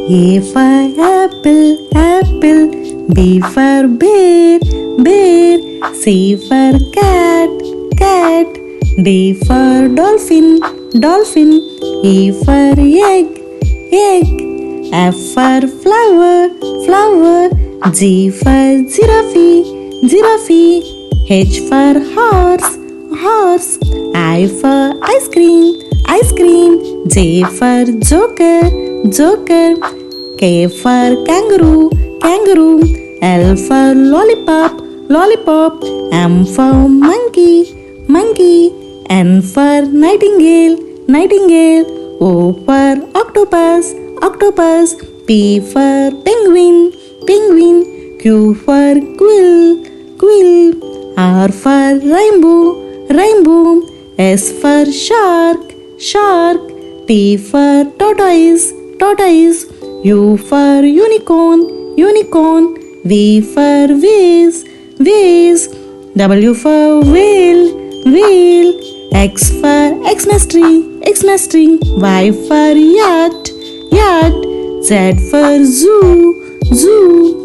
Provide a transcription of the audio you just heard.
A for apple, apple. B for bear, bear. C for cat, cat. D for dolphin, dolphin. E for egg, egg. F for flower, flower. G for giraffe, giraffe. H for horse, horse. I for ice cream, ice cream. J for joker, joker. K for kangaroo, kangaroo. L for lollipop, lollipop. M for monkey, monkey. N for nightingale, nightingale. O for octopus, octopus. P for penguin, penguin. Q for quill, quill. R for rainbow, rainbow. S for shark, shark. T for tortoise, tortoise. U for unicorn, unicorn. V for vase, vase. W for whale, whale. X for XMAS tree, XMAS tree. Y for yacht, yacht. Z for zoo, zoo.